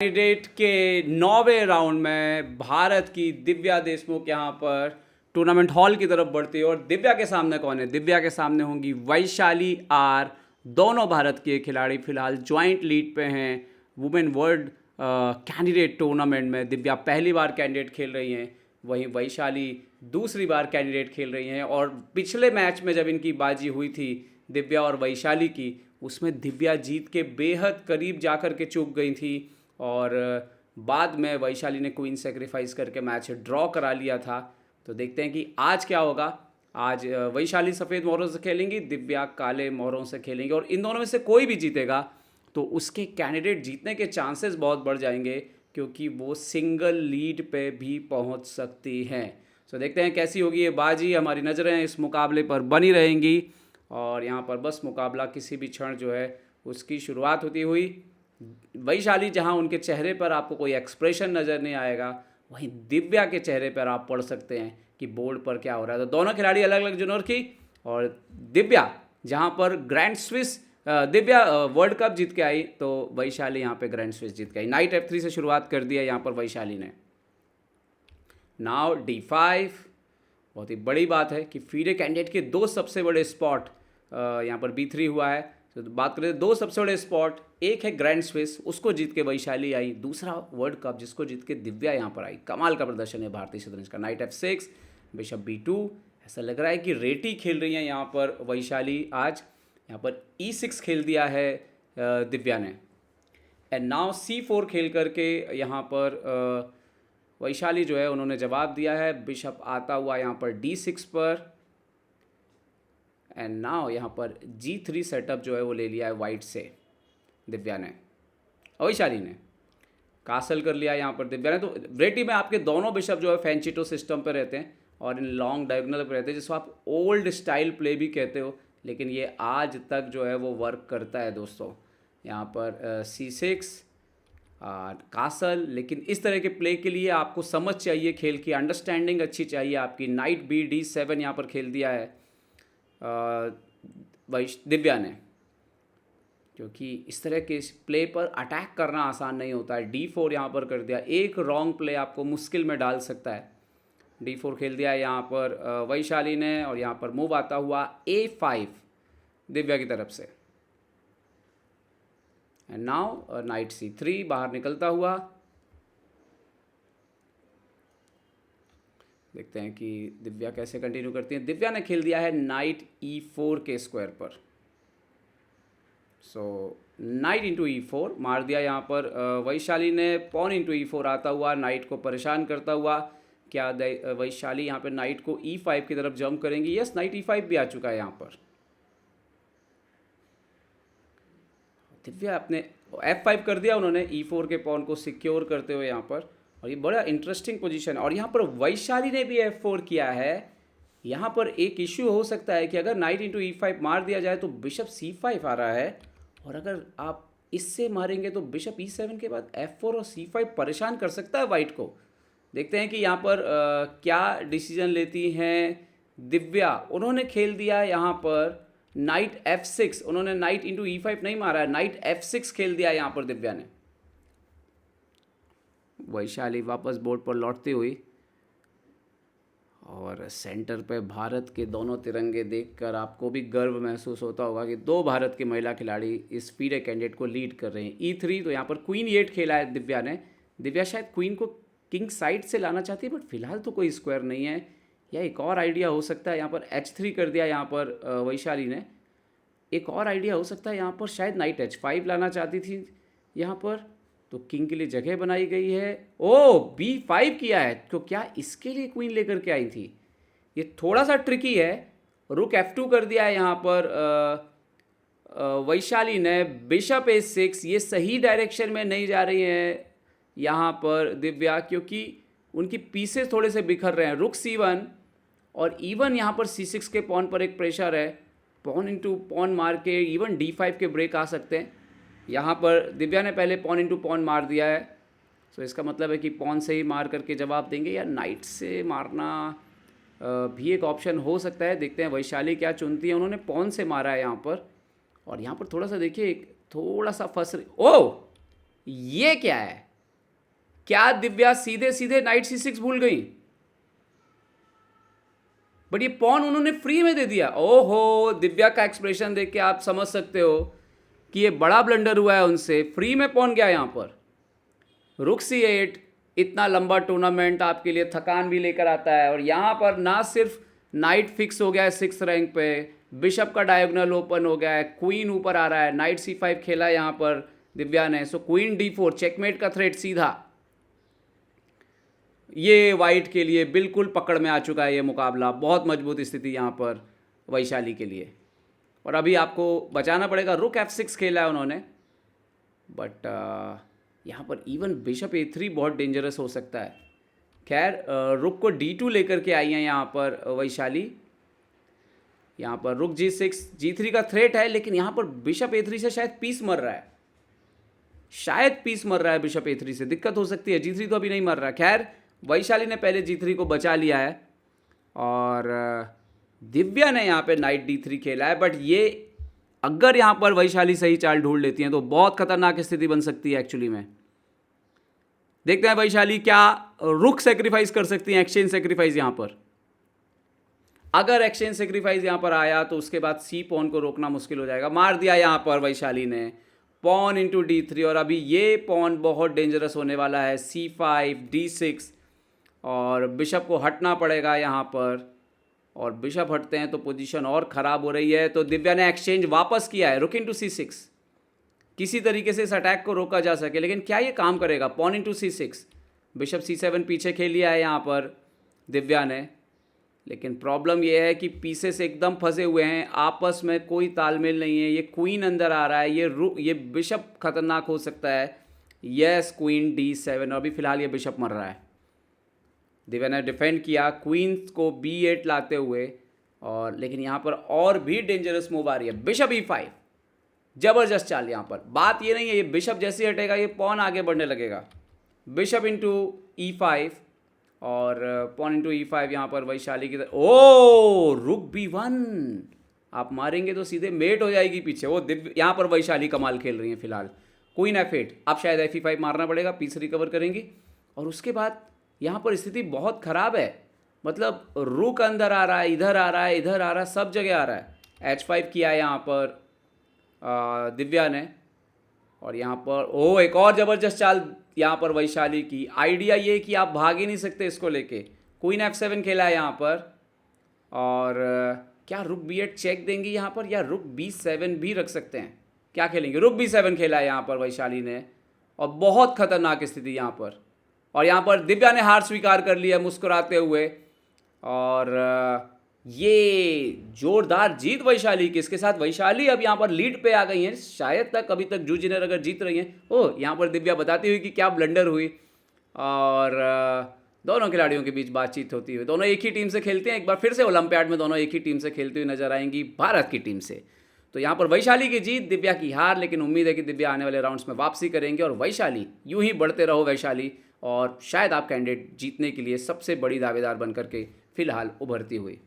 Candidate के 9वें round में भारत की दिव्या देशमुख यहाँ पर टूर्नामेंट हॉल की तरफ बढ़ती है। और दिव्या के सामने कौन है? दिव्या के सामने होंगी वैशाली आर। दोनों भारत के खिलाड़ी फिलहाल ज्वाइंट लीड पे हैं वुमेन वर्ल्ड कैंडिडेट टूर्नामेंट में। दिव्या पहली बार कैंडिडेट खेल रही हैं, वहीं वैशाली दूसरी बार कैंडिडेट खेल रही हैं। और पिछले मैच में जब इनकी बाजी हुई थी दिव्या और वैशाली की, उसमें दिव्या जीत के बेहद करीब जाकर के चूक गई थी और बाद में वैशाली ने क्वीन सेक्रीफाइस करके मैच ड्रॉ करा लिया था। तो देखते हैं कि आज क्या होगा। आज वैशाली सफ़ेद मोहरों से खेलेंगी, दिव्या काले मोहरों से खेलेंगे और इन दोनों में से कोई भी जीतेगा तो उसके कैंडिडेट जीतने के चांसेस बहुत बढ़ जाएंगे, क्योंकि वो सिंगल लीड पे भी पहुंच सकती हैं। तो देखते हैं कैसी होगी ये बाजी। हमारी नज़रें इस मुकाबले पर बनी रहेंगी और यहाँ पर बस मुकाबला किसी भी क्षण जो है उसकी शुरुआत होती हुई। वैशाली जहां उनके चेहरे पर आपको कोई एक्सप्रेशन नज़र नहीं आएगा, वहीं दिव्या के चेहरे पर आप पढ़ सकते हैं कि बोर्ड पर क्या हो रहा है। तो दोनों खिलाड़ी अलग अलग जुनूर की। और दिव्या जहां पर grand Swiss Divya world cup जीत के आई, तो वैशाली यहाँ पे ग्रैंड स्विस जीत के आई। नाइट F3 से शुरुआत कर दिया यहाँ पर वैशाली ने। Now D5। बहुत ही बड़ी बात है कि फीडे कैंडिडेट के दो सबसे बड़े स्पॉट यहाँ पर B3 हुआ है। तो बात करें दो सबसे बड़े स्पॉट, एक है ग्रैंड स्विस, उसको जीत के वैशाली आई, दूसरा वर्ल्ड कप जिसको जीत के दिव्या यहाँ पर आई। कमाल का प्रदर्शन है भारतीय शतरंज का। Night F6, bishop B2। ऐसा लग रहा है कि रेटी खेल रही हैं यहाँ पर वैशाली आज। यहाँ पर E6 खेल दिया है दिव्या ने। एंड नाउ C4 खेल करके यहाँ पर वैशाली जो है उन्होंने जवाब दिया है। बिशप आता हुआ यहाँ पर D6 पर। एंड नाउ यहाँ पर G3 सेटअप जो है वो ले लिया है वाइट से दिव्या ने। वैशाली ने कासल कर लिया यहाँ पर दिव्या ने। तो रेटी में आपके दोनों बिशप जो है फैंचिटो सिस्टम पर रहते हैं और इन लॉन्ग डायगोनल पर रहते हैं, जिसको आप ओल्ड स्टाइल प्ले भी कहते हो, लेकिन ये आज तक जो है वो वर्क करता है दोस्तों। यहाँ पर C6 कासल। लेकिन इस तरह के प्ले के लिए आपको समझ चाहिए, खेल की अंडरस्टैंडिंग अच्छी चाहिए आपकी। नाइट D7 यहाँ पर खेल दिया है दिव्या ने, क्योंकि इस तरह के प्ले पर अटैक करना आसान नहीं होता है। D4 यहाँ पर कर दिया। एक रॉन्ग प्ले आपको मुश्किल में डाल सकता है। D4 खेल दिया है यहाँ पर वैशाली ने और यहाँ पर मूव आता हुआ A5 दिव्या की तरफ से। एंड नाउ नाइट C3 बाहर निकलता हुआ। देखते हैं कि दिव्या कैसे कंटिन्यू करती है। दिव्या ने खेल दिया है नाइट E4 के स्क्वायर पर। सो नाइट इंटू E4 मार दिया यहाँ पर वैशाली ने। पॉन इंटू E4 आता हुआ नाइट को परेशान करता हुआ। क्या वैशाली यहाँ पर नाइट को E5 की तरफ जंप करेंगी? यस, नाइट E5 भी आ चुका है यहाँ पर। दिव्या अपने F5 कर दिया उन्होंने E4 के पॉन को सिक्योर करते हुए यहाँ पर। और ये बड़ा इंटरेस्टिंग पोजीशन है। और यहाँ पर वैशाली ने भी F4 किया है। यहाँ पर एक इश्यू हो सकता है कि अगर नाइट इंटू E5 मार दिया जाए तो बिशप C5 आ रहा है, और अगर आप इससे मारेंगे तो बिशप E7 के बाद F4 और C5 परेशान कर सकता है वाइट को। देखते हैं कि यहाँ पर क्या डिसीजन लेती हैं दिव्या। उन्होंने खेल दिया यहाँ पर नाइट F6। उन्होंने नाइट इंटू E5 नहीं मारा है, नाइट F6 खेल दिया यहाँ पर दिव्या ने। वैशाली वापस बोर्ड पर लौटती हुई और सेंटर पे भारत के दोनों तिरंगे देखकर आपको भी गर्व महसूस होता होगा कि दो भारत के महिला खिलाड़ी इस फीडे कैंडिडेट को लीड कर रहे हैं। E3 तो यहाँ पर क्वीन E8 खेला है दिव्या ने। दिव्या शायद क्वीन को किंग साइड से लाना चाहती है, बट फिलहाल तो कोई स्क्वायर नहीं है। या एक और आइडिया हो सकता है, यहाँ पर H3 कर दिया यहाँ पर वैशाली ने। एक और आइडिया हो सकता है यहाँ पर शायद नाइट H5 लाना चाहती थी यहाँ पर, तो किंग के लिए जगह बनाई गई है। ओ B5 किया है, तो क्या इसके लिए क्वीन लेकर के आई थी? ये थोड़ा सा ट्रिकी है। रुक F2 कर दिया है यहाँ पर वैशाली ने। बिशप A6, ये सही डायरेक्शन में नहीं जा रही है यहाँ पर दिव्या, क्योंकि उनकी पीसेस थोड़े से बिखर रहे हैं। रुक C1 और इवन यहाँ पर C6 के पॉन पर एक प्रेशर है। पॉन इंटू पॉन मार के इवन D5 के ब्रेक आ सकते हैं। यहाँ पर दिव्या ने पहले पॉन इंटू पॉन मार दिया है, तो इसका मतलब है कि पॉन से ही मार करके जवाब देंगे, या नाइट से मारना भी एक ऑप्शन हो सकता है। देखते हैं वैशाली क्या चुनती है। उन्होंने पॉन से मारा है यहाँ पर, और यहाँ पर थोड़ा सा देखिए थोड़ा सा फंस रही। ओह, ये क्या है? क्या दिव्या सीधे सीधे नाइट C6 भूल गई? बट ये पॉन उन्होंने फ्री में दे दिया। ओहो, दिव्या का एक्सप्रेशन देख के आप समझ सकते हो कि ये बड़ा ब्लंडर हुआ है उनसे। फ्री में पॉन गया यहाँ पर। रुक C8 इतना लंबा टूर्नामेंट आपके लिए थकान भी लेकर आता है, और यहाँ पर ना सिर्फ नाइट फिक्स हो गया है 6th रैंक पे, बिशप का डायगोनल ओपन हो गया है, क्वीन ऊपर आ रहा है, नाइट C5 खेला है यहाँ पर दिव्या ने। सो क्वीन D4 चेकमेट का थ्रेट सीधा। ये वाइट के लिए बिल्कुल पकड़ में आ चुका है ये मुकाबला। बहुत मजबूत स्थिति यहाँ पर वैशाली के लिए, और अभी आपको बचाना पड़ेगा। रुक F6 खेला है उन्होंने, बट यहाँ पर इवन बिशप A3 बहुत डेंजरस हो सकता है। खैर रुक को D2 लेकर के आई हैं यहाँ पर वैशाली। यहाँ पर रुक G6 G3 का थ्रेट है, लेकिन यहाँ पर बिशप A3 से शायद पीस मर रहा है। शायद पीस मर रहा है बिशप A3 से, दिक्कत हो सकती है। G3 तो अभी नहीं मर रहा। खैर वैशाली ने पहले G3 को बचा लिया है, और दिव्या ने यहाँ पे नाइट D3 खेला है। बट ये अगर यहाँ पर वैशाली सही चाल ढूंढ लेती हैं तो बहुत खतरनाक स्थिति बन सकती है एक्चुअली में। देखते हैं वैशाली क्या रुक सेक्रीफाइस कर सकती हैं, एक्सचेंज सेक्रीफाइस यहाँ पर। अगर एक्सचेंज सेक्रीफाइस यहाँ पर आया तो उसके बाद C पॉन को रोकना मुश्किल हो जाएगा। मार दिया यहाँ पर वैशाली ने, पॉन इंटू D3, और अभी ये पॉन बहुत डेंजरस होने वाला है। C5 D6, और बिशप को हटना पड़ेगा यहाँ पर, और बिशप हटते हैं तो पोजीशन और ख़राब हो रही है। तो दिव्या ने एक्सचेंज वापस किया है, रुक इंटू C6, किसी तरीके से इस अटैक को रोका जा सके। लेकिन क्या ये काम करेगा? Pawn into C6, bishop C7 पीछे खेल लिया है यहाँ पर दिव्या ने। लेकिन प्रॉब्लम ये है कि पीसेस एकदम फंसे हुए हैं, आपस में कोई तालमेल नहीं है। ये क्वीन अंदर आ रहा है, ये बिशप खतरनाक हो सकता है। यस, क्वीन D7, और अभी फिलहाल ये बिशप मर रहा है। दिव्या ने डिफेंड किया क्वीन को B8 लाते हुए, और लेकिन यहाँ पर और भी डेंजरस मूव आ रही है। बिशप E5, जबरदस्त चाल यहाँ पर। बात ये नहीं है, ये बिशप जैसे ही हटेगा ये पॉन आगे बढ़ने लगेगा। बिशप इंटू E5, और पॉन इंटू E5 यहाँ पर वैशाली की तरफ। ओ, रुक B1, आप मारेंगे तो सीधे मेट हो जाएगी पीछे। वो यहाँ पर वैशाली कमाल खेल रही हैं फिलहाल। क्वीन F8, अब शायद FE5 मारना पड़ेगा, पीस रिकवर करेंगी। और उसके बाद यहाँ पर स्थिति बहुत ख़राब है, मतलब रुक अंदर आ रहा है, इधर आ रहा है, इधर आ रहा है, सब जगह आ रहा है। H5 किया है यहाँ पर दिव्या ने, और यहाँ पर एक और ज़बरदस्त चाल यहाँ पर वैशाली की। आइडिया ये कि आप भाग ही नहीं सकते इसको लेके। क्वीन F7 खेला है यहाँ पर, और क्या रुक B8 चेक देंगी यहाँ पर, या रुक B7 भी रख सकते हैं? क्या खेलेंगे? रुक B7 खेला है यहाँ पर वैशाली ने, और बहुत खतरनाक स्थिति यहाँ पर। और यहाँ पर दिव्या ने हार स्वीकार कर लिया मुस्कुराते हुए, और ये जोरदार जीत वैशाली की। इसके साथ वैशाली अब यहाँ पर लीड पे आ गई हैं, शायद तक अभी तक जूजिनर अगर जीत रही हैं। यहाँ पर दिव्या बताती हुई कि क्या ब्लंडर हुई, और दोनों खिलाड़ियों के बीच बातचीत होती हुई। दोनों एक ही टीम से खेलते हैं, एक बार फिर से ओलंपियाड में दोनों एक ही टीम से खेलती हुई नजर आएंगी, भारत की टीम से। तो यहाँ पर वैशाली की जीत, दिव्या की हार, लेकिन उम्मीद है कि दिव्या आने वाले राउंड्स में वापसी करेंगे, और वैशाली यूं ही बढ़ते रहो वैशाली, और शायद आप कैंडिडेट जीतने के लिए सबसे बड़ी दावेदार बनकर के फिलहाल उभरती हुई।